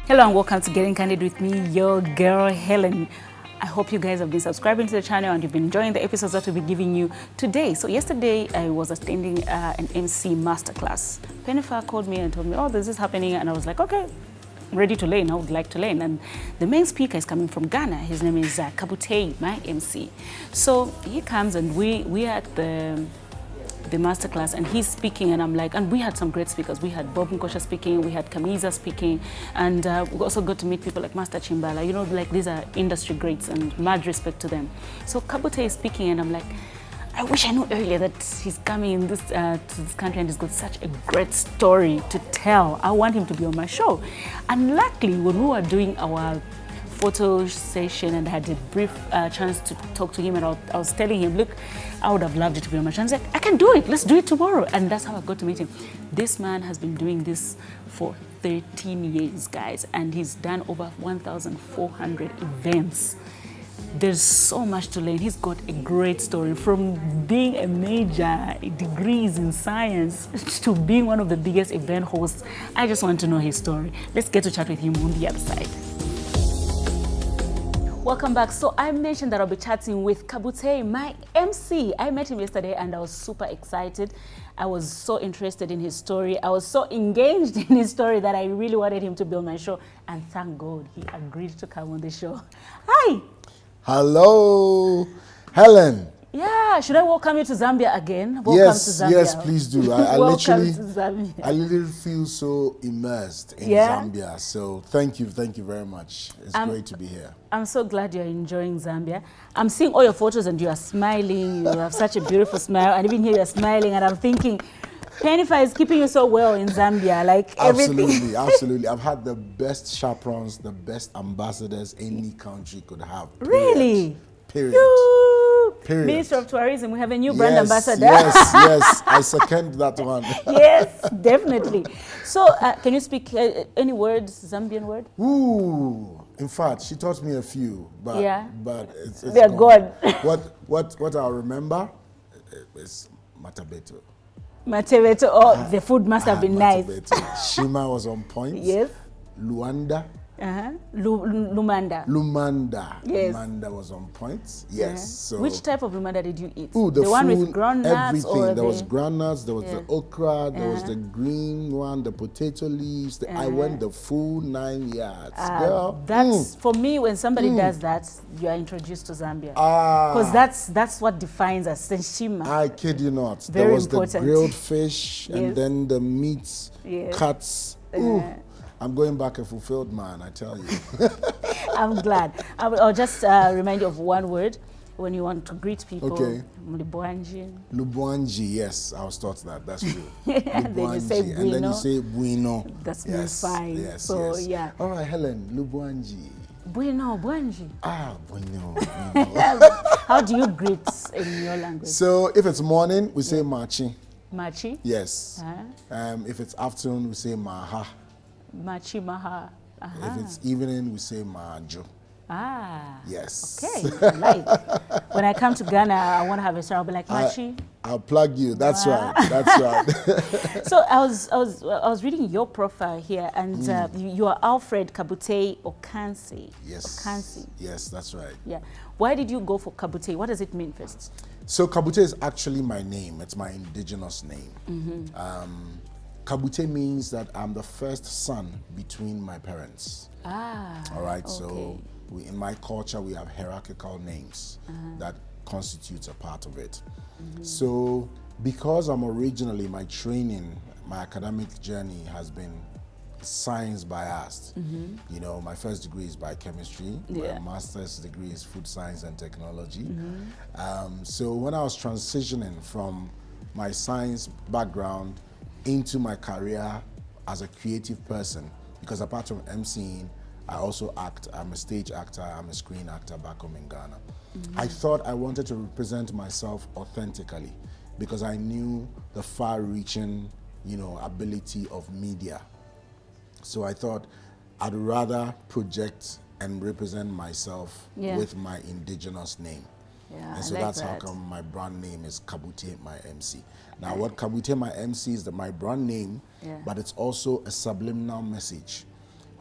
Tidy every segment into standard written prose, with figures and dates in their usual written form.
Hello and welcome to Getting Candid with me, your girl Helen. I hope you guys have been subscribing to the channel and you've been enjoying the episodes that we'll be giving you today. So yesterday I was attending an MC masterclass. Pennifer called me and told me, oh, this is happening, and I was like, okay, I'm ready to learn. I would like to learn. And the main speaker is coming from Ghana. His name is Kabutey, my MC. So he comes and we are at the masterclass and he's speaking, and I'm like, and we had some great speakers. We had Bob Nkosha speaking, we had Kamiza speaking, and we also got to meet people like Master Chimbala. You know, like these are industry greats and mad respect to them. So Kabutey is speaking and I'm like, I wish I knew earlier that he's coming in this, to this country and he's got such a great story to tell. I want him to be on my show. And luckily, when we were doing our photo session and I had a brief chance to talk to him, and I was telling him, look, I would have loved it to be on my show. He's like, I can do it, let's do it tomorrow. And that's how I got to meet him. This man has been doing this for 13 years, guys, and he's done over 1,400 events. There's so much to learn. He's got a great story, from being a major, degrees in science, to being one of the biggest event hosts. I just want to know his story. Let's get to chat with him on the other side. Welcome back. So I mentioned that I'll be chatting with Kabutey, my MC. I met him yesterday and I was super excited. I was so interested in his story. I was so engaged in his story that I really wanted him to be on my show. And thank God he agreed to come on the show. Hi. Hello, Helen. Yeah, should I welcome you to Zambia again? Welcome Yes, to Zambia. yes, please do. I Welcome to Zambia. I literally feel so immersed in Zambia. So thank you very much. It's great to be here. I'm so glad you're enjoying Zambia. I'm seeing all your photos and you are smiling. You have such a beautiful smile, and even here you're smiling, and I'm thinking, Pennifer is keeping you so well in Zambia, like everything. Absolutely, absolutely. I've had the best chaperones, the best ambassadors any country could have. Really? Period. Period. Minister of Tourism, we have a new brand ambassador. Yes, I second that one. Yes, definitely. So, can you speak any words, Zambian word? Ooh, in fact, she taught me a few, but it's they're gone. What I'll remember is Matabeto. Matebeto, oh, the food must have been nice. Shima was on point. Yes. Luanda. Lumanda. Yes. Lumanda was on point. Yes. So which type of lumanda did you eat? Ooh, the one food, with groundnuts, everything. or there was groundnuts, there was the okra, there was the green one, the potato leaves. I went the full 9 yards. Girl. That's for me. When somebody does that, you are introduced to Zambia, because that's what defines us. Senshima. I kid you not. Very there was important. The grilled fish and then the meats, cuts. I'm going back a fulfilled man, I tell you. I'm glad. I'll just remind you of one word when you want to greet people. Okay. Lubwanji. Lubwanji, yes, I was taught that. That's true. And then you say bueno. And then you say bueno. That's fine. Yes, so, yes. Yeah. All right, Helen, Lubwanji. Bueno, Bwanji. Bueno. How do you greet in your language? So if it's morning, we say machi. Machi? Yes. If it's afternoon, we say maha. Machi maha. If it's evening, we say majo. Yes. Okay. Like when I come to Ghana, I want to have a shower. I'll be like Machi. I'll plug you. That's right. That's right. So I was reading your profile here, and you are Alfred Kabutey Okansi. Yes. Okansi. Yes, that's right. Yeah. Why did you go for Kabutey? What does it mean first? So Kabutey is actually my name. It's my indigenous name. Kabutey means that I'm the first son between my parents. All right. Okay. So in my culture, we have hierarchical names that constitutes a part of it. So because I'm originally, my training, my academic journey has been science biased. You know, my first degree is biochemistry. My master's degree is food science and technology. So when I was transitioning from my science background into my career as a creative person, because apart from emceeing, I also act. I'm a stage actor, I'm a screen actor back home in Ghana. I thought I wanted to represent myself authentically because I knew the far-reaching, ability of media. So I thought I'd rather project and represent myself with my indigenous name. Yeah, and so that's how come my brand name is Kabutey, my MC. Now, what Kabutey, my MC is my brand name, but it's also a subliminal message,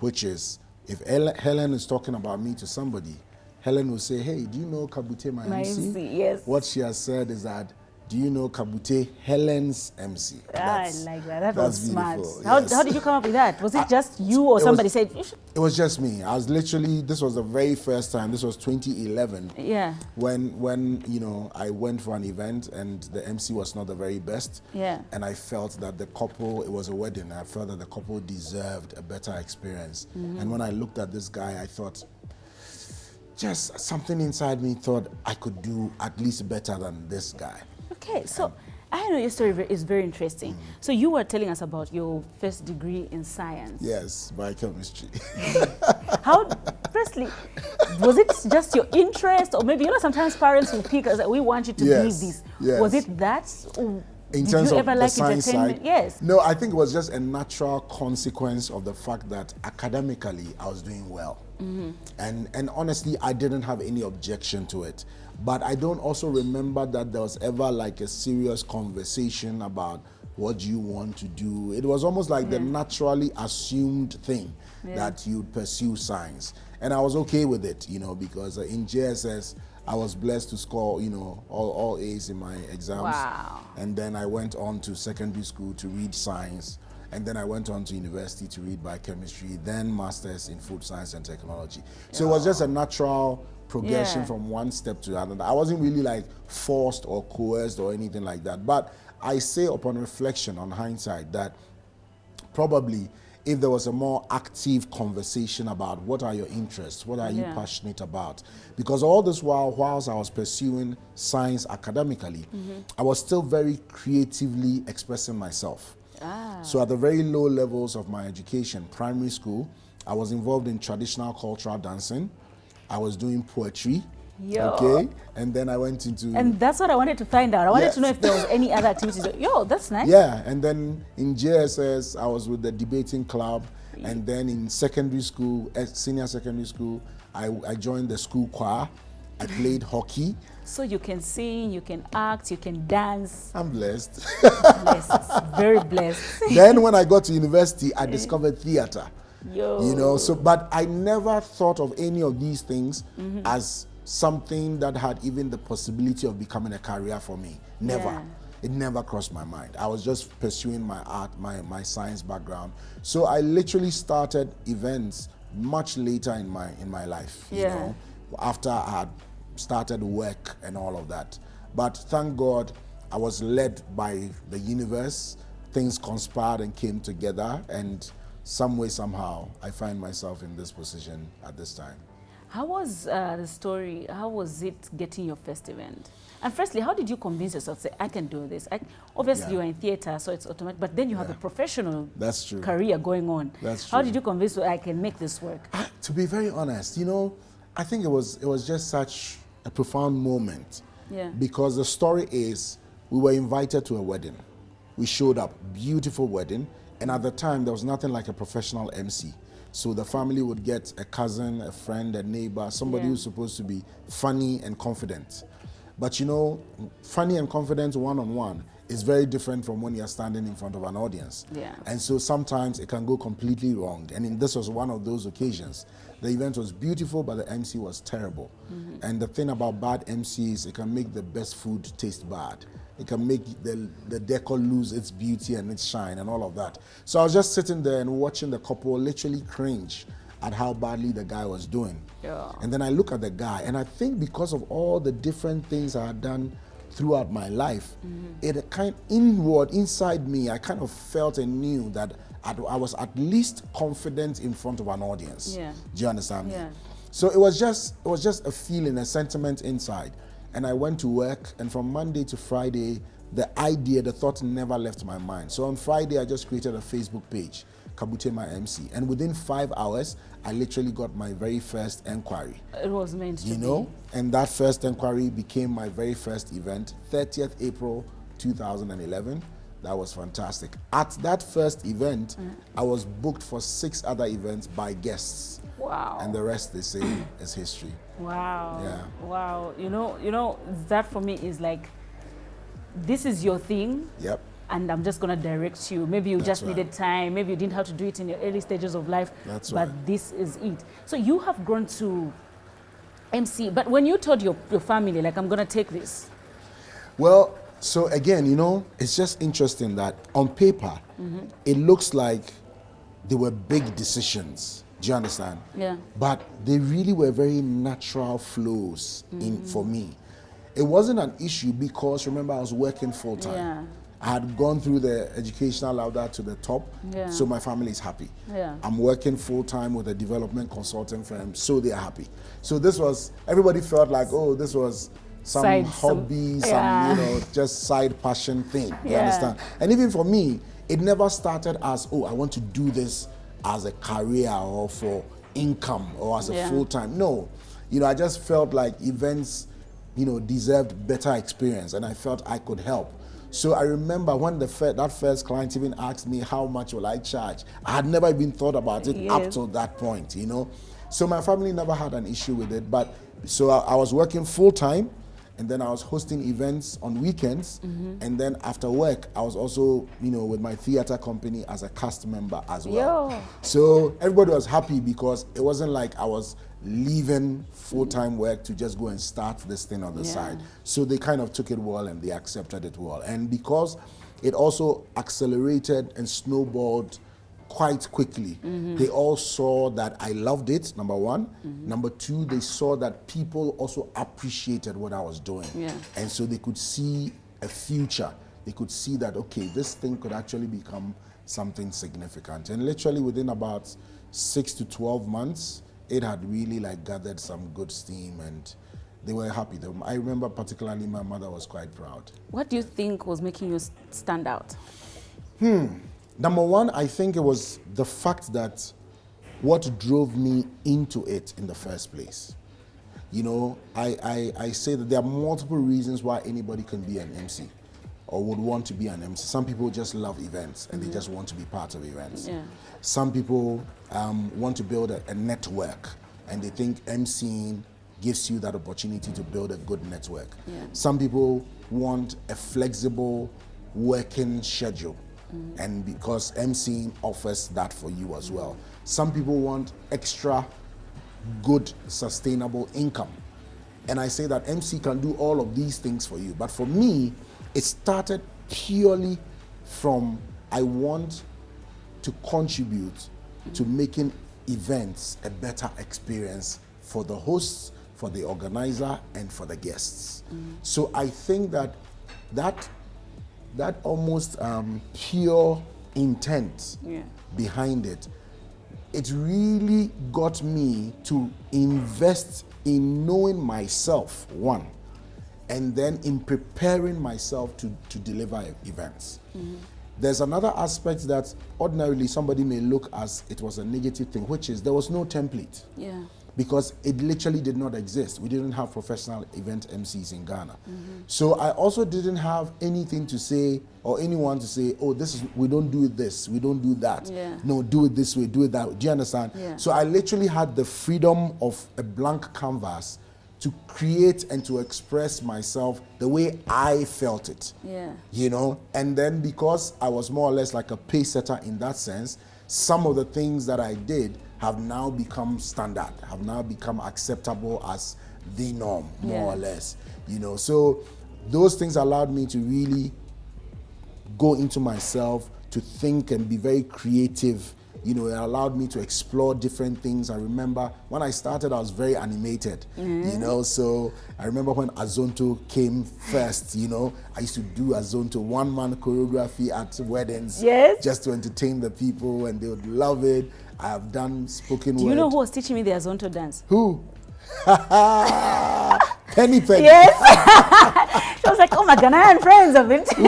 which is if Helen is talking about me to somebody, Helen will say, hey, do you know Kabutey, my MC? Yes. What she has said is that, do you know Kabutey, Helen's MC? I like that. That was smart. Beautiful. How Yes. How did you come up with that? Was it just you or somebody said? You should... It was just me. I was literally, this was the very first time, this was 2011. Yeah. When you know, I went for an event and the MC was not the very best. Yeah. And I felt that the couple, it was a wedding, I felt that the couple deserved a better experience. And when I looked at this guy, I thought, just something inside me thought I could do at least better than this guy. Okay, so I know your story is very interesting. So you were telling us about your first degree in science. Yes, biochemistry. How, firstly, was it just your interest, or maybe, you know, sometimes parents will pick us, we want you to be this. Yes. Was it that? Or in did terms you of ever the like science entertainment? side? Yes. No, I think it was just a natural consequence of the fact that academically I was doing well. And honestly, I didn't have any objection to it. But I don't also remember that there was ever like a serious conversation about what you want to do. It was almost like the naturally assumed thing that you'd pursue science. And I was okay with it, you know, because in JSS, I was blessed to score, you know, all A's in my exams. Wow. And then I went on to secondary school to read science. And then I went on to university to read biochemistry, then masters in food science and technology. So it was just a natural progression from one step to another. I wasn't really like forced or coerced or anything like that. But I say upon reflection, on hindsight, that probably if there was a more active conversation about what are your interests, what are you passionate about, because all this whilst I was pursuing science academically, I was still very creatively expressing myself. So at the very low levels of my education, primary school, I was involved in traditional cultural dancing. I was doing poetry. Okay, and then I went into... And that's what I wanted to find out. I wanted to know if there was any other activities. That's nice. Yeah, and then in JSS, I was with the debating club. And then in secondary school, senior secondary school, I joined the school choir. I played hockey. So you can sing, you can act, you can dance. I'm blessed. Blessed, very blessed. Then when I got to university, I discovered theater. You know, so, but I never thought of any of these things as something that had even the possibility of becoming a career for me. Never. It never crossed my mind. I was just pursuing my art, my science background. So I literally started events much later in my life, you know, after I had started work and all of that. But thank God I was led by the universe. Things conspired and came together, and some way, somehow, I find myself in this position at this time. How was the story? How was it getting your first event? And firstly, how did you convince yourself, say, I can do this? Obviously, you're in theater, so it's automatic, but then you have a professional career going on. That's true. How did you convince you, I can make this work? To be very honest, you know, I think it was just such a profound moment. Because the story is, we were invited to a wedding. We showed up, beautiful wedding, and at the time, there was nothing like a professional MC. So the family would get a cousin, a friend, a neighbor, somebody who's supposed to be funny and confident. But you know, funny and confident one-on-one is very different from when you're standing in front of an audience. And so sometimes it can go completely wrong. And this was one of those occasions. The event was beautiful, but the MC was terrible. And the thing about bad MCs, it can make the best food taste bad. It can make the decor lose its beauty and its shine and all of that. So I was just sitting there and watching the couple literally cringe at how badly the guy was doing. And then I look at the guy, and I think because of all the different things I had done throughout my life, it kind inside me, I kind of felt and knew that I was at least confident in front of an audience. Do you understand me? So it was just a feeling, a sentiment inside. And I went to work, and from Monday to Friday, the thought never left my mind. So on Friday, I just created a Facebook page, Kabutey my MC. And within 5 hours, I literally got my very first inquiry. It was meant to be. You know? And that first inquiry became my very first event, 30th April 2011. That was fantastic. At that first event, I was booked for 6 other events by guests. Wow. And the rest, they say, is history. Wow. Wow. You know, that for me is like, this is your thing. and I'm just going to direct you. Maybe you just right. needed time. Maybe you didn't have to do it in your early stages of life. That's but right. this is it. So you have grown to MC. But when you told your family, like, I'm going to take this. Well, so again, you know, it's just interesting that on paper, it looks like they were big decisions. Do you understand? Yeah. But they really were very natural flows for me. It wasn't an issue because, remember, I was working full time. Yeah. I had gone through the educational ladder to the top, Yeah. so my family is happy. Yeah. I'm working full time with a development consulting firm, so they are happy. So this was, everybody felt like, oh, this was some hobby, some, you know, just side passion thing. You understand? And even for me, it never started as, oh, I want to do this as a career or for income or as a full time. No, you know, I just felt like events, you know, deserved better experience, and I felt I could help. So I remember when that first client even asked me how much will I charge. I had never even thought about it up till that point, you know. So my family never had an issue with it. But so I was working full time, and then I was hosting events on weekends, and then after work I was also, you know, with my theater company as a cast member as well. So everybody was happy because it wasn't like I was leaving full-time work to just go and start this thing on the side. So they kind of took it well and they accepted it well. And because it also accelerated and snowballed quite quickly, they all saw that I loved it, number one. Number two, they saw that people also appreciated what I was doing. And so they could see a future. They could see that, okay, this thing could actually become something significant. And literally within about 6 to 12 months, it had really like gathered some good steam, and they were happy. I remember particularly my mother was quite proud. What do you think was making you stand out? Number one, I think it was the fact that what drove me into it in the first place. You know, I say that there are multiple reasons why anybody can be an MC or would want to be an MC. Some people just love events and they just want to be part of events. Some people want to build a network, and they think MCing gives you that opportunity to build a good network. Some people want a flexible working schedule, and because MCing offers that for you as well. Some people want extra good sustainable income, and I say that MC can do all of these things for you. But for me, it started purely from I want to contribute to making events a better experience for the hosts, for the organizer, and for the guests. So I think that almost pure intent behind it, it really got me to invest in knowing myself, one, and then in preparing myself to deliver events. There's another aspect that ordinarily somebody may look as it was a negative thing, which is there was no template. Because it literally did not exist. We didn't have professional event MCs in Ghana. So I also didn't have anything to say or anyone to say, oh, we don't do this, we don't do that. No, do it this way, do it that way. Do you understand? So I literally had the freedom of a blank canvas to create and to express myself the way I felt it. You know? And then because I was more or less like a pace setter in that sense, some of the things that I did have now become standard, have now become acceptable as the norm, more or less. You know, so those things allowed me to really go into myself, to think and be very creative. You know, it allowed me to explore different things. I remember when I started, I was very animated, you know, so I remember when Azonto came first, you know, I used to do Azonto one-man choreography at weddings just to entertain the people, and they would love it. I have done spoken word. Do you know who was teaching me the Azonto dance? Who? Penny. Yes. She was like, oh, my Ghanaian friends have been teaching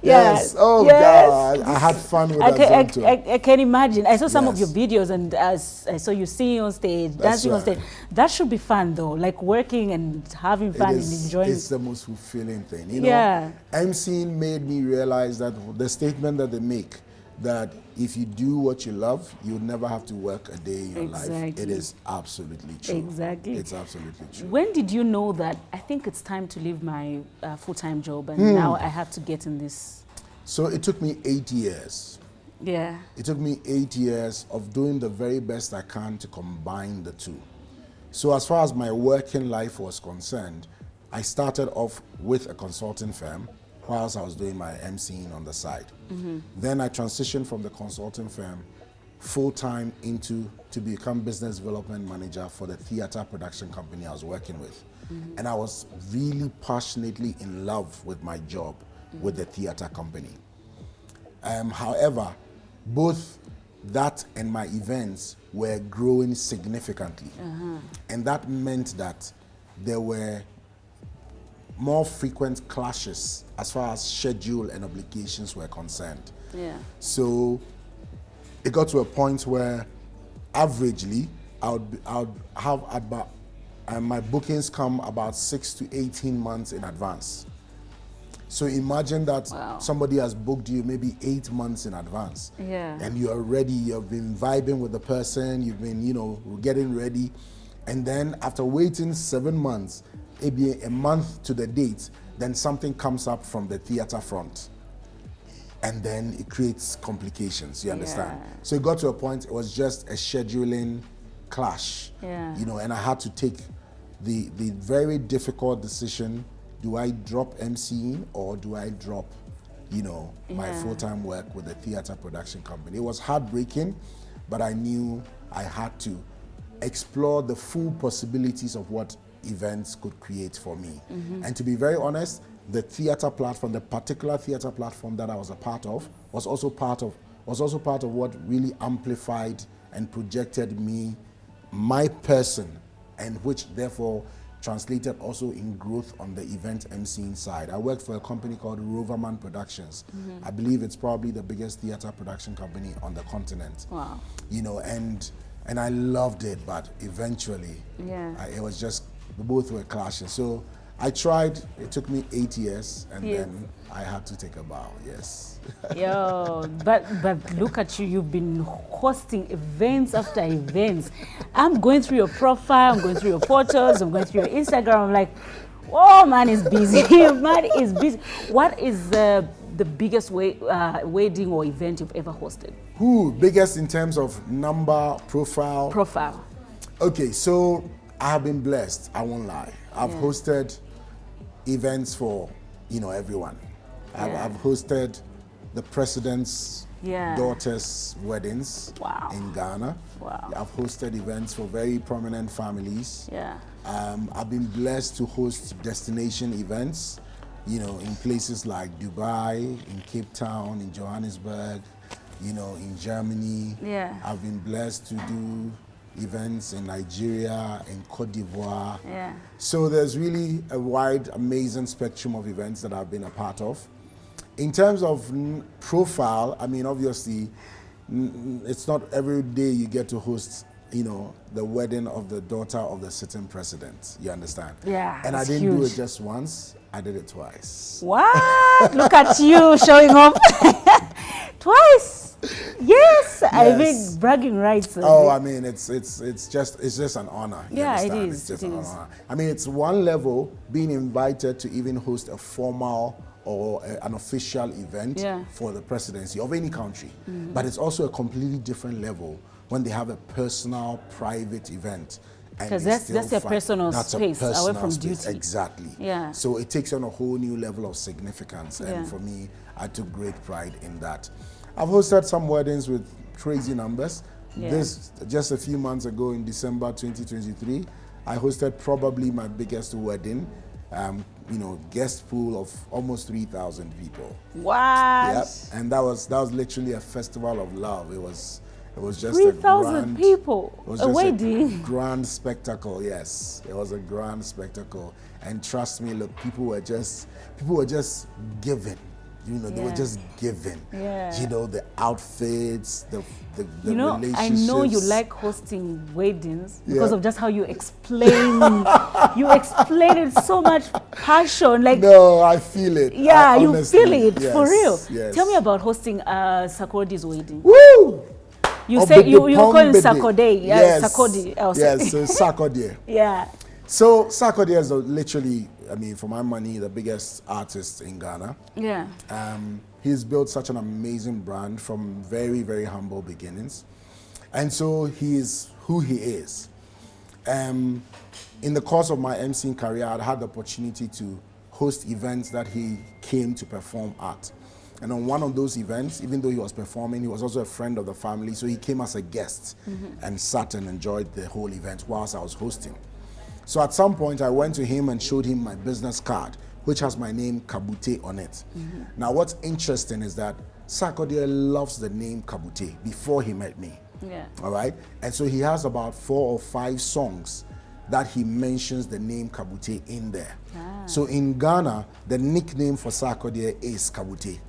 Yes. Oh God, I had fun with that. I can imagine. I saw some of your videos, and I saw you singing on stage, dancing on stage. That should be fun, though. Like working and having fun and enjoying. It's the most fulfilling thing. You know, MCing made me realize that the statement that they make, that if you do what you love, you'll never have to work a day in your life. It is absolutely true. Exactly. It's absolutely true. When did you know that I think it's time to leave my full-time job and now I have to get in this? So it took me 8 years. Yeah. It took me 8 years of doing the very best I can to combine the two. So as far as my working life was concerned, I started off with a consulting firm whilst I was doing my MCing on the side. Then I transitioned from the consulting firm full-time to become business development manager for the theater production company I was working with. And I was really passionately in love with my job with the theater company. However, both that and my events were growing significantly. And that meant that there were more frequent clashes as far as schedule and obligations were concerned. Yeah. So it got to a point where averagely I would have about my bookings come about 6 to 18 months in advance. So imagine that somebody has booked you maybe 8 months in advance. Yeah. And you're ready, you've been vibing with the person, you've been, getting ready. And then after waiting 7 months, maybe a month to the date, then something comes up from the theater front. And then it creates complications, you understand? Yeah. So it got to a point, it was just a scheduling clash. Yeah. And I had to take the very difficult decision. Do I drop MCing or do I drop, my full-time work with the theater production company? It was heartbreaking, but I knew I had to explore the full possibilities of what events could create for me. And to be very honest, the theater platform, the particular theater platform that I was a part of, was also part of what really amplified and projected me, my person, and which therefore translated also in growth on the event MCing side. I worked for a company called Roverman Productions. I believe it's probably the biggest theater production company on the continent. Wow. And I loved it, but eventually, it was just, both were clashing. So I tried, it took me 8 years, and then I had to take a bow, yes. Yo, but look at you, you've been hosting events after events. I'm going through your profile, I'm going through your photos, I'm going through your Instagram, I'm like, oh, man is busy, man is busy. What is the biggest wedding or event you've ever hosted? Biggest in terms of number, profile? Profile. Okay, so I have been blessed, I won't lie. I've hosted events for, everyone. I've hosted the president's daughter's weddings in Ghana. Wow. I've hosted events for very prominent families. Yeah. I've been blessed to host destination events, in places like Dubai, in Cape Town, in Johannesburg, in Germany. Yeah. I've been blessed to do events in Nigeria, in Cote d'Ivoire. Yeah. So there's really a wide, amazing spectrum of events that I've been a part of. In terms of profile, I mean, obviously, it's not every day you get to host, the wedding of the daughter of the sitting president. You understand? Yeah. And I didn't do it just once, I did it twice. What? Look at you showing off. Twice. Yes. I mean, bragging rights. Oh, I mean, it's just an honor. Yeah, it understand? is. It's just it an is. honor. I mean, it's one level being invited to even host a formal or an official event for the presidency of any country. But it's also a completely different level when they have a personal, private event. Because that's a personal space, away from duty. Exactly. Yeah. So it takes on a whole new level of significance. And for me, I took great pride in that. I've hosted some weddings with crazy numbers. This, just a few months ago in December 2023, I hosted probably my biggest wedding. Guest pool of almost 3,000 people. What? Yep. And that was literally a festival of love. It was just 3,000 people. It was a just wedding. a grand spectacle. Yes, it was a grand spectacle. And trust me, look, people were just giving. You know, they were just given. Yeah. You know, the outfits, the you know, relationships. I know you like hosting weddings because of just how you explain. You explain it so much passion. Like, no, I feel it. Yeah, you honestly, feel it for real. Yes. Tell me about hosting Sarkodie's wedding. Woo! You say you call him Sarkodie. Yes. Sarkodie. Yes, so Sarkodie. Yeah. So Sarkodie is literally, I mean, for my money, the biggest artist in Ghana. Yeah. He's built such an amazing brand from very, very humble beginnings. And so he is who he is. In the course of my MCing career, I had the opportunity to host events that he came to perform at. And on one of those events, even though he was performing, he was also a friend of the family, so he came as a guest and sat and enjoyed the whole event whilst I was hosting. So at some point, I went to him and showed him my business card, which has my name Kabutey on it. Now, what's interesting is that Sarkodie loves the name Kabutey before he met me. Yeah. All right? And so he has about 4 or 5 songs that he mentions the name Kabutey in there. So in Ghana, the nickname for Sarkodie is Kabutey.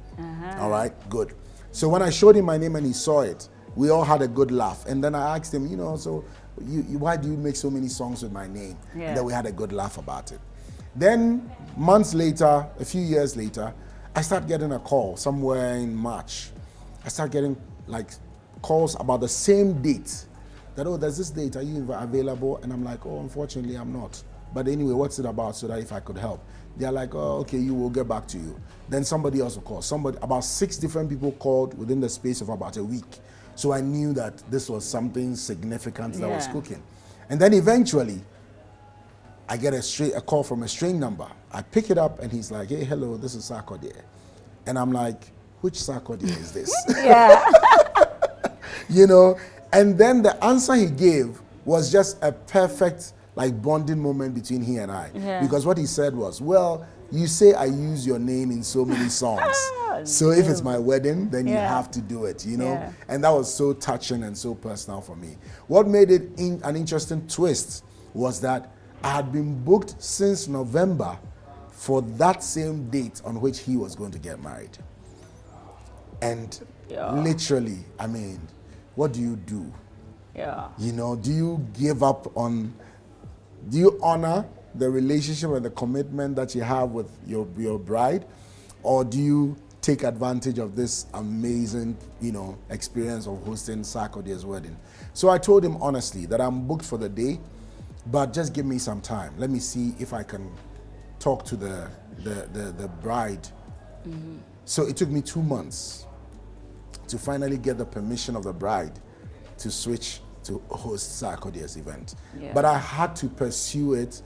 All right? Good. So when I showed him my name and he saw it, we all had a good laugh. And then I asked him, you know, so why do you make so many songs with my name? Yeah. And then we had a good laugh about it. Then months later, a few years later, I started getting a call somewhere in March. I started getting like calls about the same date. That, oh, there's this date, are you available? And I'm like, oh, unfortunately, I'm not. But anyway, what's it about, so that if I could help? They're like, oh, okay, you will get back to you. Then somebody else will call. About 6 different people called within the space of about a week. So I knew that this was something significant that was cooking. And then eventually, I get a call from a strange number. I pick it up and he's like, hey, hello, this is Sarkodie. And I'm like, which Sarkodie is this? Yeah. You know, and then the answer he gave was just a perfect like bonding moment between he and I. Yeah. Because what he said was, well, you say I use your name in so many songs. So if it's my wedding, then you have to do it, you know? Yeah. And that was so touching and so personal for me. What made it an interesting twist was that I had been booked since November for that same date on which he was going to get married. And literally, I mean, what do you do? Yeah. You know, do you give up on, do you honor the relationship and the commitment that you have with your bride? Or do you take advantage of this amazing, you know, experience of hosting Sarkodie's wedding? So I told him honestly that I'm booked for the day, but just give me some time. Let me see if I can talk to the bride. So it took me 2 months to finally get the permission of the bride to switch to host Sarkodie's event. Yeah. But I had to pursue it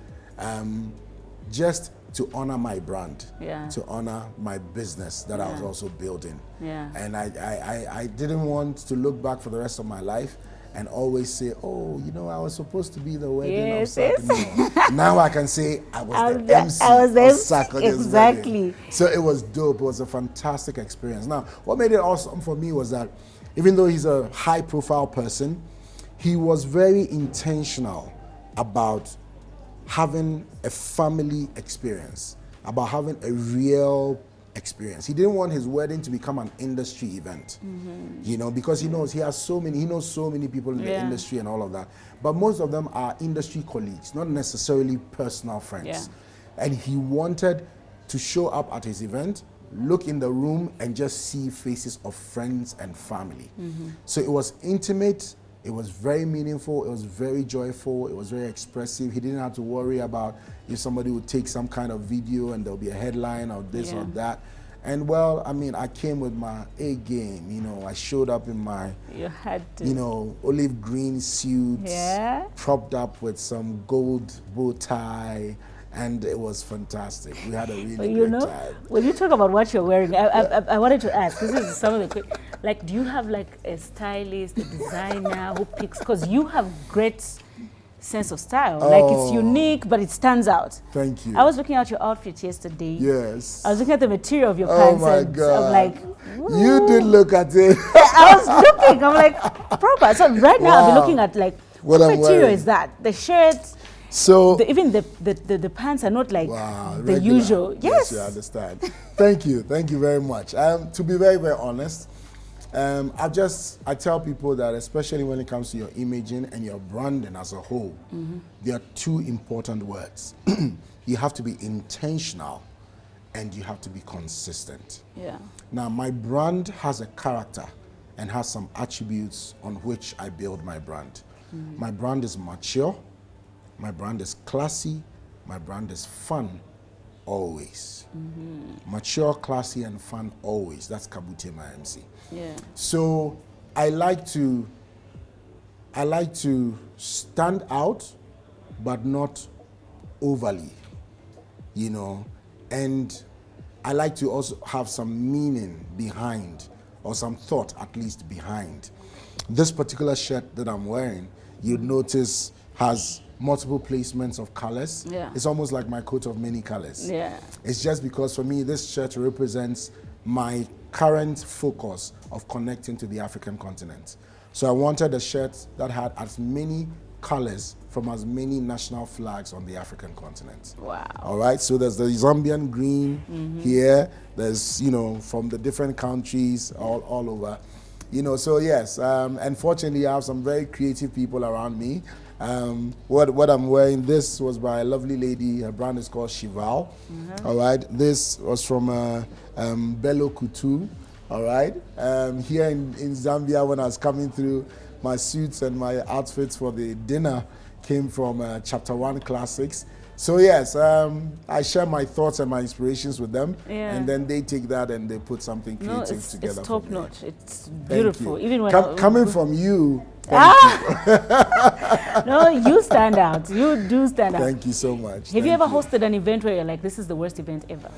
just to honor my brand, to honor my business that I was also building. Yeah. And I didn't want to look back for the rest of my life and always say, oh, you know, I was supposed to be the wedding of Sarkodie. Now I can say I was the MC of Sarkodie's wedding. So it was dope. It was a fantastic experience. Now, what made it awesome for me was that even though he's a high-profile person, he was very intentional about having a family experience, about having a real experience. He didn't want his wedding to become an industry event, you know, because he knows so many people in the industry and all of that. But most of them are industry colleagues, not necessarily personal friends. Yeah. And he wanted to show up at his event, look in the room and just see faces of friends and family. So it was intimate. It was very meaningful, it was very joyful, it was very expressive. He didn't have to worry about if somebody would take some kind of video and there'll be a headline or this or that. And well, I mean, I came with my A game, you know, I showed up in my, you know, olive green suit, propped up with some gold bow tie, and it was fantastic. We had a really great time. When you talk about what you're wearing, I wanted to ask, this is some of the quick, like, do you have like a stylist, a designer who picks, because you have great sense of style. Like, it's unique, but it stands out. Thank you. I was looking at your outfit yesterday. Yes. I was looking at the material of your pants. Oh my God. I'm like, ooh. You did look at it. I was looking, I'm like, proper. So right now I'll be looking at like, what material is that? The shirt, So even the pants are not like the regular. usual. Yes, you understand. Thank you very much. To be very, very honest, I tell people that especially when it comes to your imaging and your branding as a whole, there are two important words. You have to be intentional and you have to be consistent. Yeah. Now, my brand has a character and has some attributes on which I build my brand. My brand is mature, my brand is classy, my brand is fun, always. Mature, classy, and fun, always. That's Kabutey, my MC. Yeah. So I like to stand out, but not overly, you know, and I like to also have some meaning behind, or some thought at least behind. This particular shirt that I'm wearing, you'd notice has multiple placements of colors. Yeah. It's almost like my coat of many colors. Yeah. It's just because for me, this shirt represents my current focus of connecting to the African continent. So I wanted a shirt that had as many colors from as many national flags on the African continent. Wow. All right, so there's the Zambian green here. There's, you know, from the different countries all over. You know, so yes, unfortunately I have some very creative people around me. What I'm wearing, this was by a lovely lady. Her brand is called Shival. All right, this was from Bello Kutu. All right, here in Zambia, when I was coming through, my suits and my outfits for the dinner came from Chapter 1 Classics. So yes, I share my thoughts and my inspirations with them, and then they take that and they put something creative together. It's top notch. It's beautiful. Even when coming from you. No, you stand out. You do stand out. Thank you so much. Have you ever hosted an event where you're like, this is the worst event ever?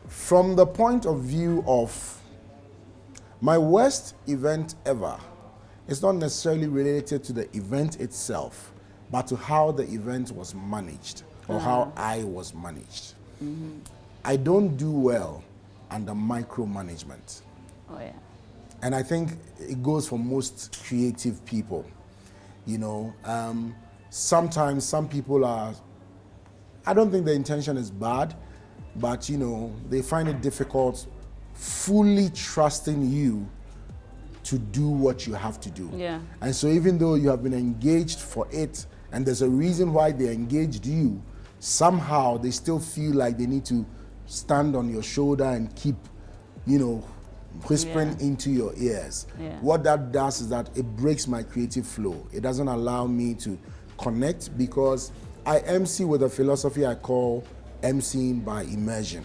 From the point of view of my worst event ever, it's not necessarily related to the event itself, but to how the event was managed or how I was managed. I don't do well under micromanagement. Oh yeah. And I think it goes for most creative people. You know, sometimes some people I don't think the intention is bad, but you know, they find it difficult fully trusting you to do what you have to do. Yeah. And so even though you have been engaged for it, and there's a reason why they engaged you, somehow they still feel like they need to stand on your shoulder and keep, you know, whispering into your ears. What that does is that it breaks my creative flow. It doesn't allow me to connect, because I MC with a philosophy I call MCing by immersion.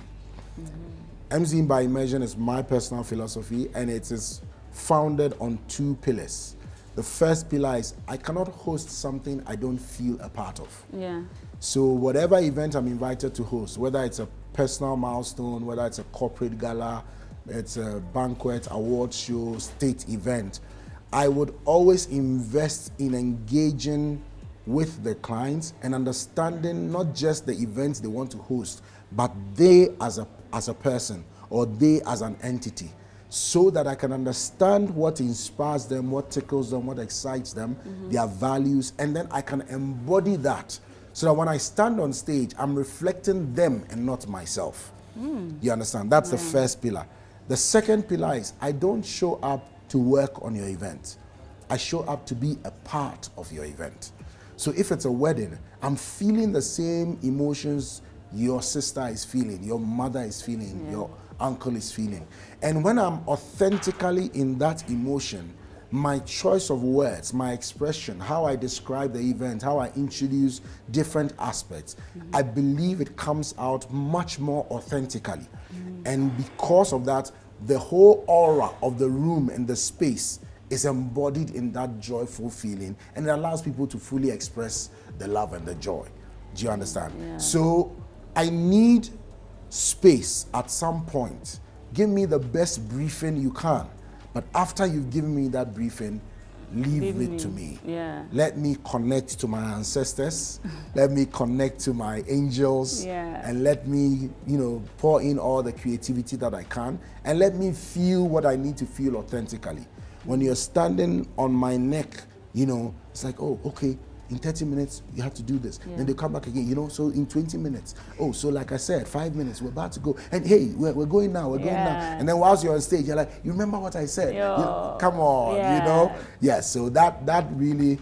MCing by immersion is my personal philosophy, and it is founded on two pillars. The first pillar is I cannot host something I don't feel a part of. Yeah. So whatever event I'm invited to host, whether it's a personal milestone, whether it's a corporate gala, it's a banquet, award show, state event, I would always invest in engaging with the clients and understanding not just the events they want to host, but they as a person, or they as an entity, so that I can understand what inspires them, what tickles them, what excites them, their values, and then I can embody that, so that when I stand on stage, I'm reflecting them and not myself. You understand? That's the first pillar. The second pillar is I don't show up to work on your event. I show up to be a part of your event. So if it's a wedding, I'm feeling the same emotions your sister is feeling, your mother is feeling, your uncle is feeling. And when I'm authentically in that emotion, my choice of words, my expression, how I describe the event, how I introduce different aspects, I believe it comes out much more authentically. And because of that, the whole aura of the room and the space is embodied in that joyful feeling, and it allows people to fully express the love and the joy. Do you understand? So I need space at some point. Give me the best briefing you can, but after you've given me that briefing, leave it to me. Let me connect to my ancestors, let me connect to my angels, and let me, you know, pour in all the creativity that I can, and let me feel what I need to feel authentically. When you're standing on my neck, you know, it's like, oh, okay, in 30 minutes, you have to do this. Then they come back again, you know, so in 20 minutes. Oh, so like I said, 5 minutes, we're about to go. And hey, we're going now, we're going now. And then whilst you're on stage, you're like, you remember what I said? You know, come on, you know? Yes, so that really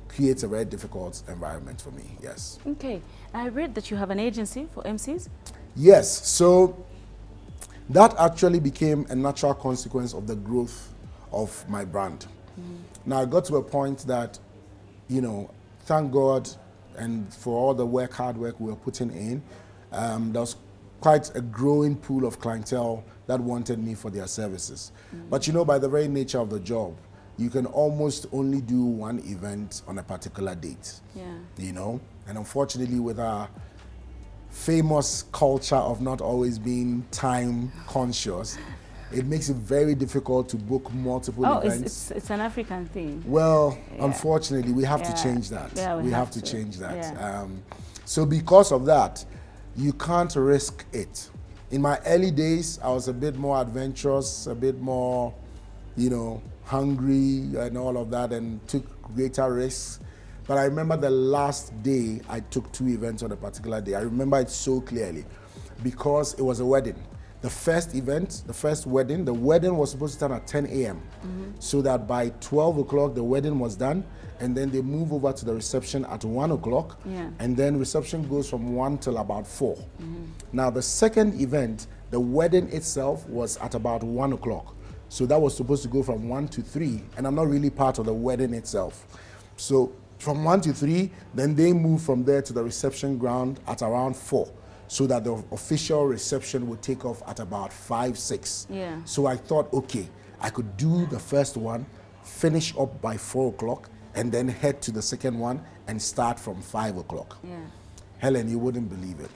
creates a very difficult environment for me, yes. Okay, I read that you have an agency for MCs? Yes, so that actually became a natural consequence of the growth of my brand. Now I got to a point that, you know, thank God and for all the hard work we were putting in, there was quite a growing pool of clientele that wanted me for their services. But you know, by the very nature of the job, you can almost only do one event on a particular date, you know? And unfortunately with our famous culture of not always being time conscious, it makes it very difficult to book multiple events. It's an African thing. Well, unfortunately, we have to change that. We have to change that. So because of that, you can't risk it. In my early days, I was a bit more adventurous, a bit more, you know, hungry and all of that, and took greater risks. But I remember the last day I took 2 events on a particular day. I remember it so clearly because it was a wedding. The first event, the first wedding, the wedding was supposed to start at 10 a.m. So that by 12 o'clock the wedding was done, and then they move over to the reception at 1 o'clock, and then reception goes from 1 till about 4. Now the second event, the wedding itself was at about 1 o'clock. So that was supposed to go from 1 to 3, and I'm not really part of the wedding itself. So from 1 to 3, then they move from there to the reception ground at around 4. So that the official reception would take off at about 5, 6. So I thought, okay, I could do the first one, finish up by 4 o'clock, and then head to the second one and start from 5 o'clock. Helen, you wouldn't believe it.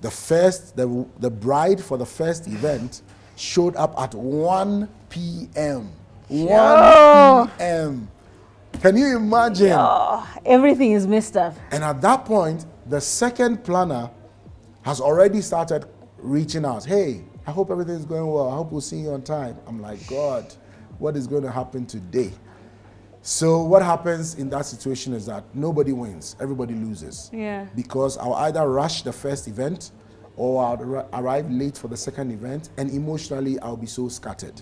The bride for the first event showed up at 1 p.m. 1 p.m. Can you imagine? Everything is messed up. And at that point, the second planner has already started reaching out. Hey, I hope everything's going well. I hope we'll see you on time. I'm like, God, what is going to happen today? So what happens in that situation is that nobody wins, everybody loses. Because I'll either rush the first event or I'll arrive late for the second event, and emotionally I'll be so scattered.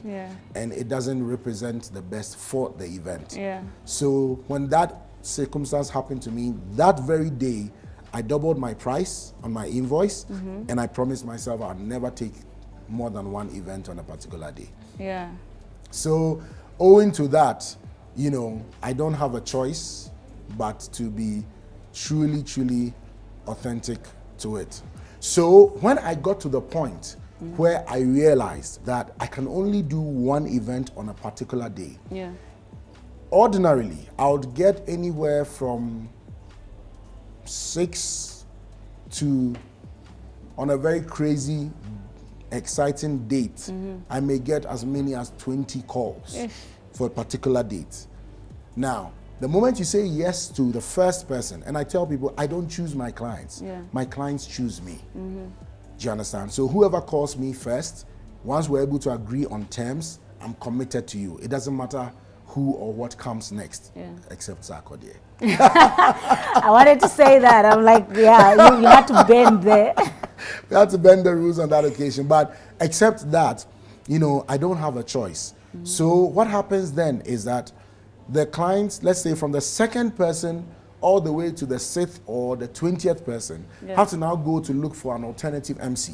And it doesn't represent the best for the event. So when that circumstance happened to me, that very day, I doubled my price on my invoice, and I promised myself I'd never take more than 1 event on a particular day. So owing to that, you know, I don't have a choice but to be truly, truly authentic to it. So when I got to the point where I realized that I can only do 1 event on a particular day, ordinarily, I would get anywhere from 6 to, on a very crazy, exciting date, I may get as many as 20 calls for a particular date. Now, the moment you say yes to the first person, and I tell people, I don't choose my clients. My clients choose me. Do you understand? So whoever calls me first, once we're able to agree on terms, I'm committed to you. It doesn't matter who or what comes next, except Sarkodie. I wanted to say that. I'm like, you had to bend there. We had to bend the rules on that occasion. But except that, you know, I don't have a choice. So what happens then is that the clients, let's say from the second person all the way to the 6th or the 20th person, have to now go to look for an alternative MC.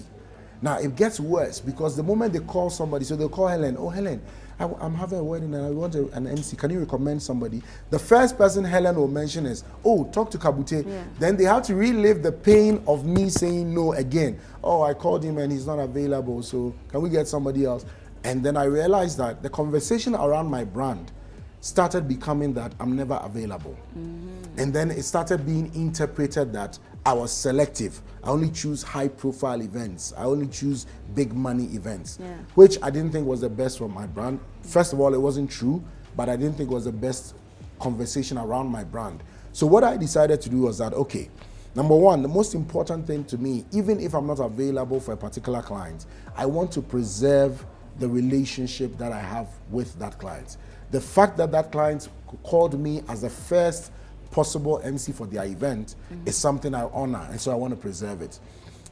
Now it gets worse because the moment they call somebody, so they'll call Helen, oh Helen, I'm having a wedding and I want an MC, can you recommend somebody? The first person Helen will mention is, oh, talk to Kabutey. Then they have to relive the pain of me saying no again. Oh, I called him and he's not available, so can we get somebody else? And then I realized that the conversation around my brand started becoming that I'm never available. And then it started being interpreted that I was selective. I only choose high profile events. I only choose big money events, which I didn't think was the best for my brand. First of all, it wasn't true, but I didn't think it was the best conversation around my brand. So what I decided to do was that, okay, number one, the most important thing to me, even if I'm not available for a particular client, I want to preserve the relationship that I have with that client. The fact that that client called me as the first possible MC for their event is something I honor, and so I want to preserve it.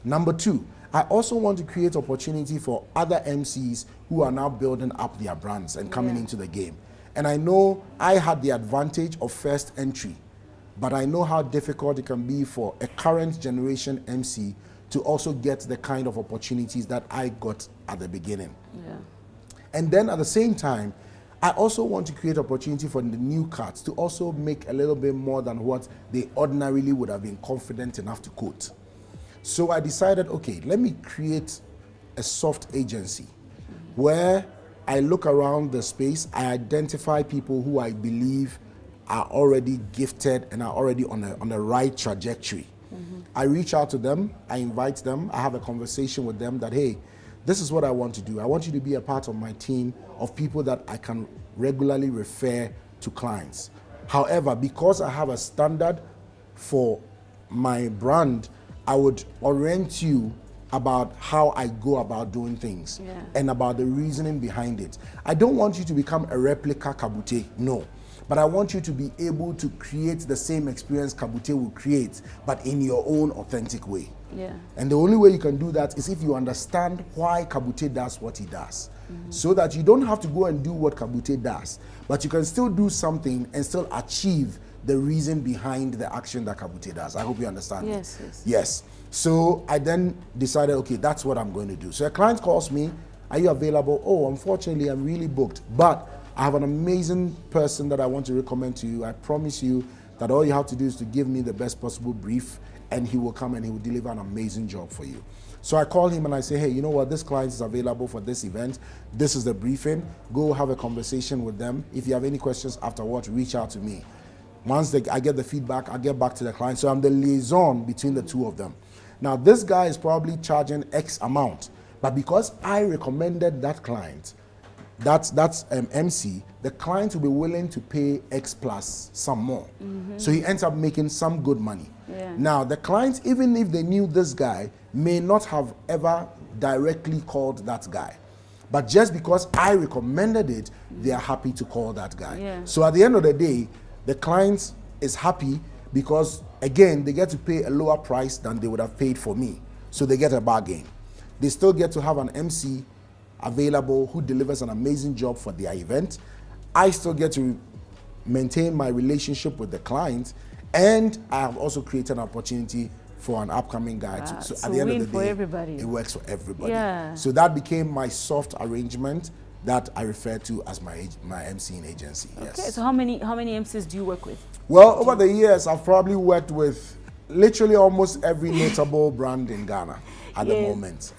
Number two, I also want to create opportunity for other MCs who are now building up their brands and coming into the game. And I know I had the advantage of first entry, but I know how difficult it can be for a current generation MC to also get the kind of opportunities that I got at the beginning. Yeah. And then at the same time, I also want to create opportunity for the new cats to also make a little bit more than what they ordinarily would have been confident enough to quote. So I decided, okay, let me create a soft agency where I look around the space, I identify people who I believe are already gifted and are already on the right trajectory. I reach out to them, I invite them, I have a conversation with them that, hey, this is what I want to do. I want you to be a part of my team of people that I can regularly refer to clients. However, because I have a standard for my brand, I would orient you about how I go about doing things and about the reasoning behind it. I don't want you to become a replica Kabutey, no. But I want you to be able to create the same experience Kabutey will create, but in your own authentic way. Yeah. And the only way you can do that is if you understand why Kabutey does what he does. So that you don't have to go and do what Kabutey does, but you can still do something and still achieve the reason behind the action that Kabutey does. I hope you understand. Yes, yes. So I then decided, okay, that's what I'm going to do. So a client calls me, are you available? Oh, unfortunately, I'm really booked, but I have an amazing person that I want to recommend to you. I promise you that all you have to do is to give me the best possible brief, and he will come and he will deliver an amazing job for you. So I call him and I say, hey, you know what, this client is available for this event. This is the briefing. Go have a conversation with them. If you have any questions afterwards, reach out to me. Once I get the feedback, I get back to the client. So I'm the liaison between the two of them. Now, this guy is probably charging X amount, but because I recommended that client, that's MC, the client will be willing to pay X plus some more. So he ends up making some good money. Now, the clients, even if they knew this guy, may not have ever directly called that guy. But just because I recommended it, they are happy to call that guy. So at the end of the day, the client is happy because, again, they get to pay a lower price than they would have paid for me. So they get a bargain. They still get to have an MC available who delivers an amazing job for their event. I still get to maintain my relationship with the client, and I have also created an opportunity for an upcoming guy. So at the end of the day, it works for everybody. So that became my soft arrangement that I refer to as my MCing agency. Okay, so how many MCs do you work with? Well, over the years, I've probably worked with literally almost every notable brand in Ghana at the moment.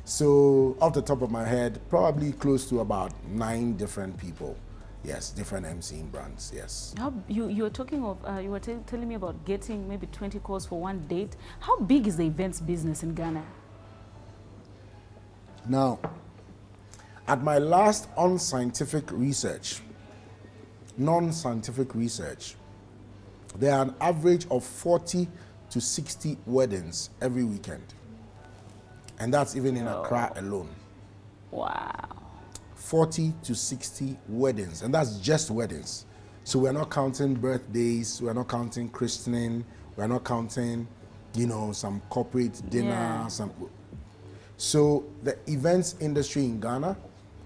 So off the top of my head, probably close to about 9 different people. Yes, different MCing brands, yes. You were talking of, you were telling me about getting maybe 20 calls for one date. How big is the events business in Ghana? Now, at my last non-scientific research, there are an average of 40 to 60 weddings every weekend. And that's even in Accra alone. Wow. 40 to 60 weddings, and that's just weddings. So we're not counting birthdays, we're not counting christening, we're not counting, some corporate dinner, So the events industry in Ghana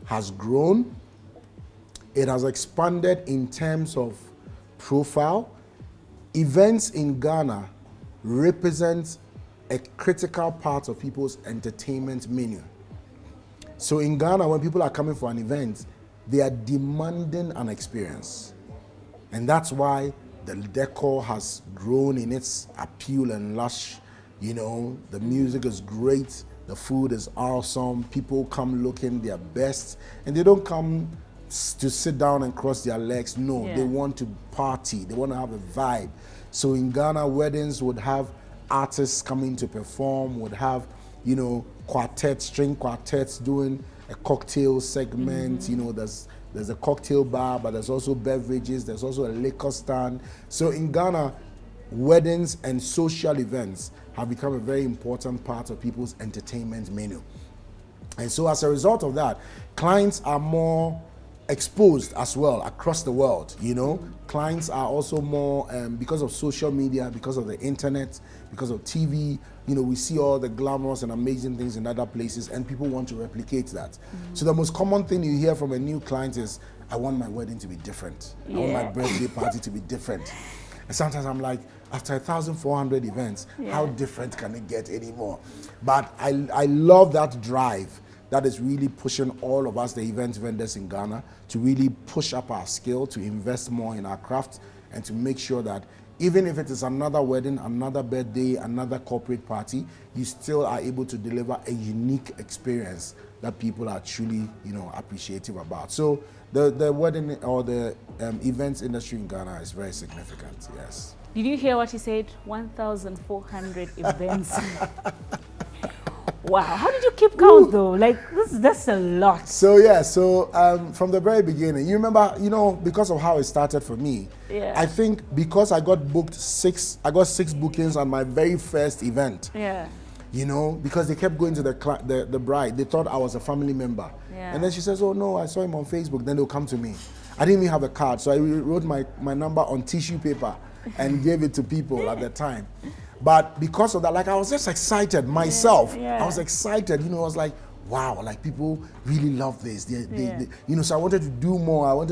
has grown. It has expanded in terms of profile. Events in Ghana represent a critical part of people's entertainment menu. So in Ghana, when people are coming for an event, they are demanding an experience. And that's why the decor has grown in its appeal and lush. The music is great, the food is awesome, people come looking their best, and they don't come to sit down and cross their legs. No, they want to party, they want to have a vibe. So in Ghana, weddings would have artists coming to perform, would have, quartets, string quartets doing a cocktail segment. There's a cocktail bar, but there's also beverages, there's also a liquor stand. So in Ghana, weddings and social events have become a very important part of people's entertainment menu. And so as a result of that, clients are more exposed as well across the world, you know. Clients are also more, because of social media, because of the internet, because of TV, you know, we see all the glamorous and amazing things in other places, and people want to replicate that. So the most common thing you hear from a new client is, I want my wedding to be different. I want my birthday party to be different. And sometimes I'm like, after 1,400 events, how different can it get anymore? But I love that drive that is really pushing all of us, the event vendors in Ghana, to really push up our skill, to invest more in our craft, and to make sure that even if it is another wedding, another birthday, another corporate party, you still are able to deliver a unique experience that people are truly, you know, appreciative about. So the wedding or the events industry in Ghana is very significant, yes. Did you hear what he said? 1,400 events. Wow, how did you keep count though? Like, that's a lot. So yeah, from the very beginning, you remember, you know, because of how it started for me, I think because I got six bookings on my very first event. Yeah. You know, because they kept going to the bride. They thought I was a family member. Yeah. And then she says, oh no, I saw him on Facebook. Then they'll come to me. I didn't even have a card, so I wrote my number on tissue paper and gave it to people at the time. But because of that, like, I was just excited myself. I was excited, you know, I was like, wow, like, people really love this. They, you know, so I wanted to do more.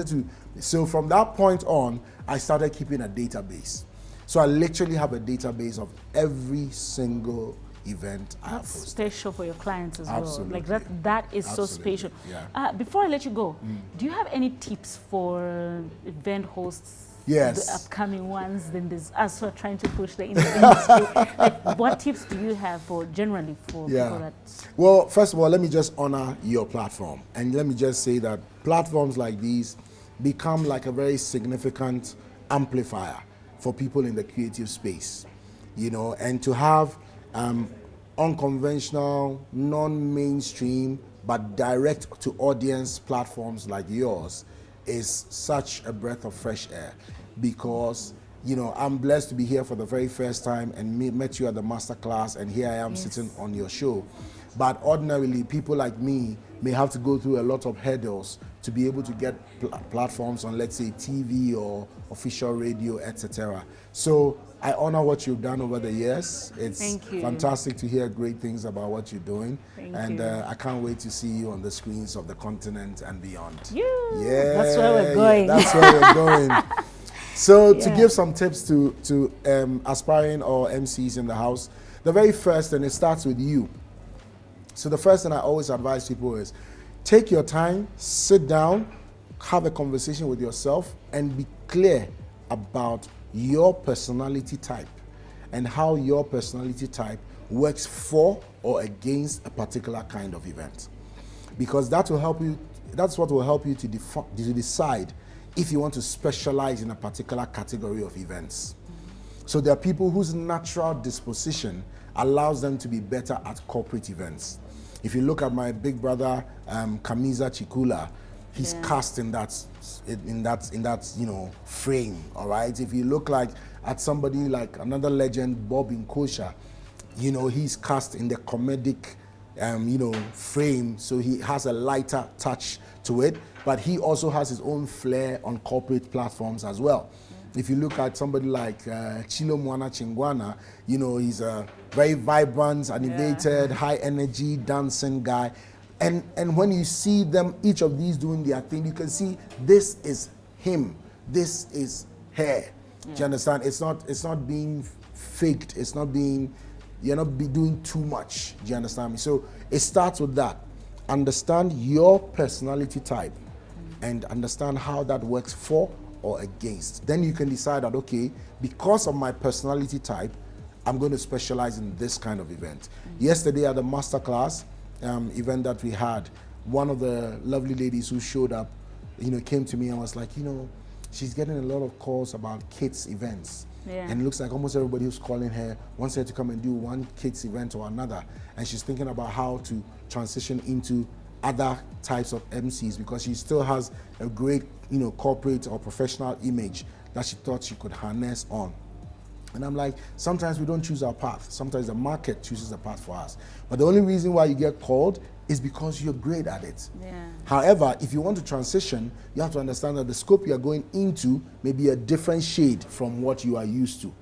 So from that point on, I started keeping a database. So I literally have a database of every single event I have hosted. Special for your clients as well. Like, that is so special. Yeah. Before I let you go, do you have any tips for event hosts? Yes. The upcoming ones, then there's us who are trying to push the industry. Like, what tips do you have for generally for people that? Well, first of all, let me just honor your platform. And let me just say that platforms like these become like a very significant amplifier for people in the creative space, you know, and to have unconventional, non-mainstream, but direct to audience platforms like yours is such a breath of fresh air, because, you know, I'm blessed to be here for the very first time and met you at the masterclass, and here I am sitting on your show. But ordinarily, people like me may have to go through a lot of hurdles to be able to get platforms on, let's say, TV or official radio, etc. So I honor what you've done over the years. It's fantastic to hear great things about what you're doing. And I can't wait to see you on the screens of the continent and beyond. Yeah, that's where we're going. That's where we're going. So to give some tips to aspiring or MCs in the house, the very first, and it starts with you. So the first thing I always advise people is take your time, sit down, have a conversation with yourself, and be clear about your personality type and how your personality type works for or against a particular kind of event. Because that will help you, that's what will help you to decide if you want to specialize in a particular category of events. So there are people whose natural disposition allows them to be better at corporate events. If you look at my big brother, Kamiza Chikula, he's cast in that you know, frame. All right. If you look at somebody like another legend, Bob Nkosha, you know, he's cast in the comedic, you know, frame. So he has a lighter touch to it, but he also has his own flair on corporate platforms as well. If you look at somebody like Chilo Mwana Chingwana, you know, he's a very vibrant, animated, high energy dancing guy. And when you see them, each of these doing their thing, you can see this is him, this is her. Do you understand? It's not being faked. It's not being, you're not doing too much. Do you understand me? So it starts with that. Understand your personality type and understand how that works for or against. Then you can decide that, okay, because of my personality type, I'm going to specialize in this kind of event. Yesterday at the masterclass event that we had, one of the lovely ladies who showed up, you know, came to me and was like, you know, she's getting a lot of calls about kids events. And it looks like almost everybody who's calling her wants her to come and do one kids event or another. And she's thinking about how to transition into other types of MCs, because she still has a great, you know, corporate or professional image that she thought she could harness on. And I'm like, sometimes we don't choose our path. Sometimes the market chooses the path for us. But the only reason why you get called is because you're great at it. Yeah. However, if you want to transition, you have to understand that the scope you're going into may be a different shade from what you are used to.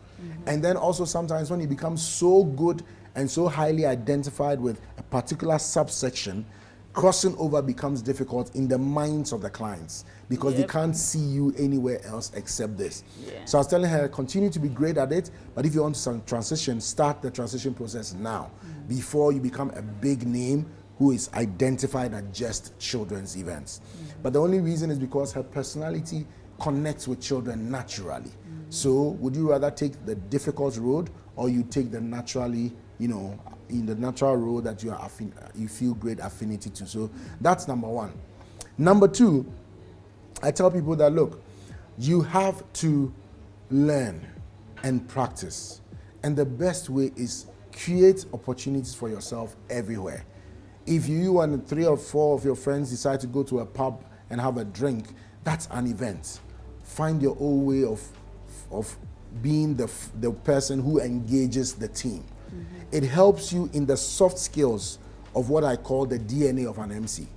And then also sometimes when you become so good and so highly identified with a particular subsection, crossing over becomes difficult in the minds of the clients because they can't see you anywhere else except this. Yeah. So I was telling her, continue to be great at it, but if you want to transition, start the transition process now before you become a big name who is identified at just children's events. But the only reason is because her personality connects with children naturally. So would you rather take the difficult road or you take the naturally, in the natural road that you feel great affinity to? So that's number one. Number two, I tell people that, look, you have to learn and practice. And the best way is create opportunities for yourself everywhere. If you and 3 or 4 of your friends decide to go to a pub and have a drink, that's an event. Find your own way of being the person who engages the team. It helps you in the soft skills of what I call the DNA of an MC.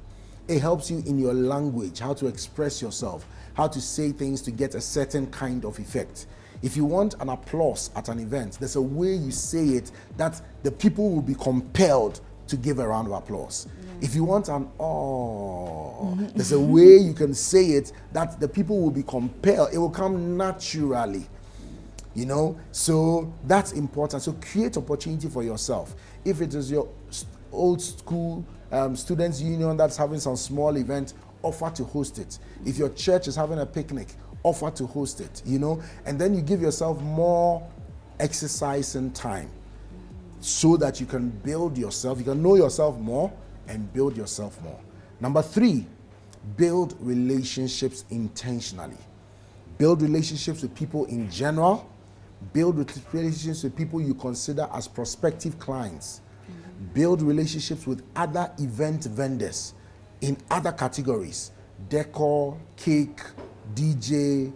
It helps you in your language, how to express yourself, how to say things to get a certain kind of effect. If you want an applause at an event, there's a way you say it that the people will be compelled to give a round of applause. If you want an there's a way you can say it that the people will be compelled. It will come naturally. So that's important. So create opportunity for yourself. If it is your old school students union that's having some small event, offer to host it. If your church is having a picnic, offer to host it, and then you give yourself more exercise and time so that you can build yourself, you can know yourself more and build yourself more. Number 3, build relationships intentionally. Build relationships with people in general. Build relationships with people you consider as prospective clients. Build relationships with other event vendors in other categories. Decor, cake, DJ,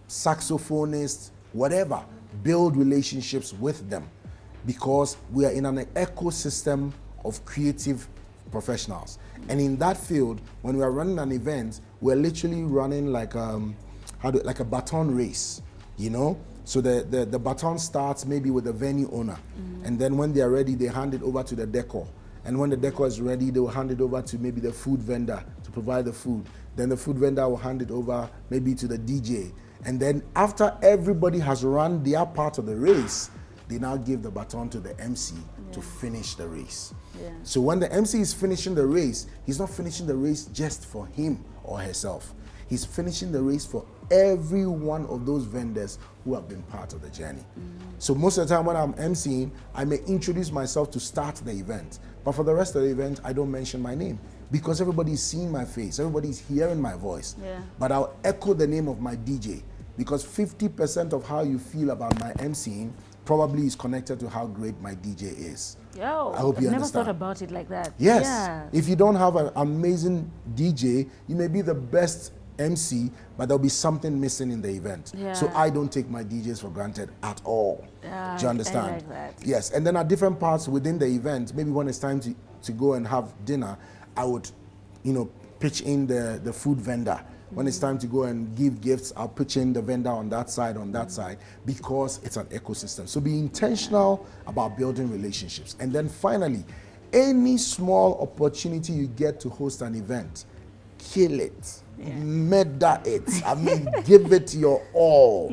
saxophonist, whatever. Build relationships with them because we are in an ecosystem of creative professionals. And in that field, when we are running an event, we're literally running like a baton race. So the baton starts maybe with the venue owner, and then when they are ready, they hand it over to the decor. And when the decor is ready, they will hand it over to maybe the food vendor to provide the food. Then the food vendor will hand it over maybe to the DJ. And then after everybody has run their part of the race, they now give the baton to the MC to finish the race. So when the MC is finishing the race, he's not finishing the race just for him or herself. He's finishing the race for every one of those vendors who have been part of the journey. So most of the time when I'm emceeing, I may introduce myself to start the event. But for the rest of the event, I don't mention my name because everybody's seeing my face, everybody's hearing my voice. But I'll echo the name of my DJ because 50% of how you feel about my emceeing probably is connected to how great my DJ is. I hope you understand. I've never thought about it like that. Yes. If you don't have an amazing DJ, you may be the best MC, but there'll be something missing in the event. So I don't take my DJs for granted at all. Do you understand? I like that. Yes, and then at different parts within the event, maybe when it's time to go and have dinner, I would, pitch in the food vendor. When it's time to go and give gifts, I'll pitch in the vendor on that side, because it's an ecosystem. So be intentional about building relationships. And then finally, any small opportunity you get to host an event, kill it. Murder it. I mean, give it your all.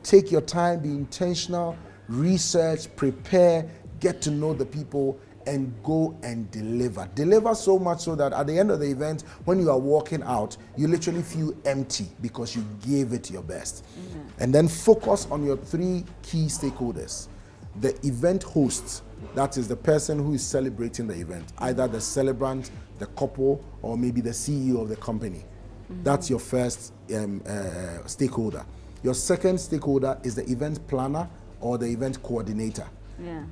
Take your time, be intentional, research, prepare, get to know the people, and go and deliver. Deliver so much so that at the end of the event, when you are walking out, you literally feel empty because you gave it your best. And then focus on your 3 key stakeholders. The event host, that is the person who is celebrating the event, either the celebrant, the couple, or maybe the CEO of the company. That's your first stakeholder. Your second stakeholder is the event planner or the event coordinator.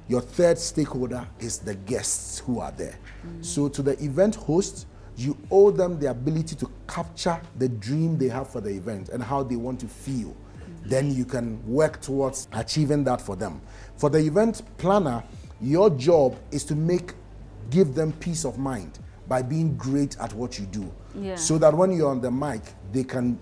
Your third stakeholder is the guests who are there. So to the event host, you owe them the ability to capture the dream they have for the event and how they want to feel. then you can work towards achieving that for them. For the event planner, your job is to give them peace of mind by being great at what you do. So that when you're on the mic, they can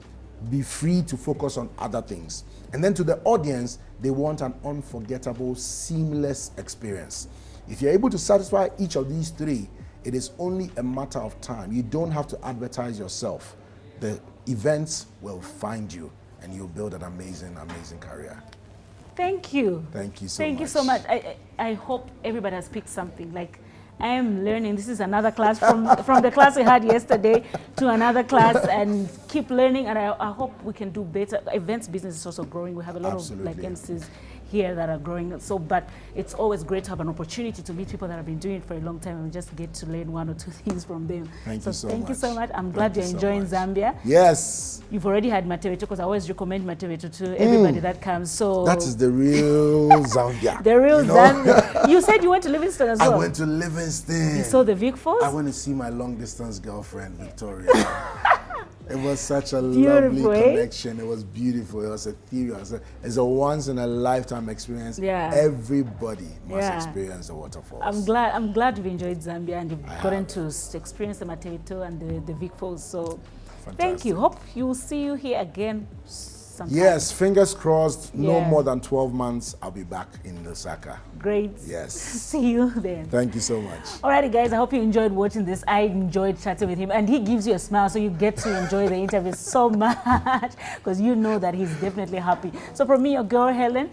be free to focus on other things. And then to the audience, they want an unforgettable, seamless experience. If you're able to satisfy each of these three, it is only a matter of time. You don't have to advertise yourself. The events will find you and you'll build an amazing, amazing career. Thank you. Thank you so much. Thank you so much. I hope everybody has picked something. Like, I am learning. This is another class from the class we had yesterday to another class, and keep learning. And I hope we can do better. Events business is also growing. We have a lot of like MCs here that are growing. So, but it's always great to have an opportunity to meet people that have been doing it for a long time and just get to learn one or two things from them. Thank you so much. Thank you so much. I'm glad you're enjoying Zambia. Yes. You've already had Mateweto, because I always recommend Mateweto to everybody that comes. So that is the real Zambia. The real Zambia. You said you went to Livingston as well. I went to Livingston. You saw the Vic Falls? I went to see my long distance girlfriend, Victoria. It was such a lovely connection. It was beautiful. It was ethereal. It's a once in a lifetime experience. Yeah. Everybody must experience the waterfalls. I'm glad you've enjoyed Zambia and you've gotten to experience the Mateweto and the Vic Falls. So thank you. Hope you'll see you here again sometime. Yes, fingers crossed. No more than 12 months, I'll be back in Lusaka. Great. Yes. See you then. Thank you so much. Alrighty, guys, I hope you enjoyed watching this. I enjoyed chatting with him, and he gives you a smile, so you get to enjoy the interview so much, because you know that he's definitely happy. So from me, your girl Helen,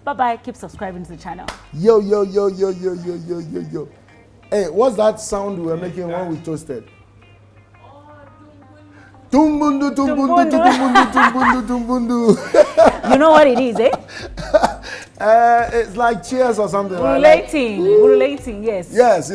bye-bye. Keep subscribing to the channel. Yo, yo, yo, yo, yo, yo, yo, yo, yo. Hey, what's that sound we were making when we toasted? Tumbundu, tumbundu, tumbundu, tumbundu, tumbundu. You know what it is, eh? It's like cheers or something. Relating, relating, yes. Yes.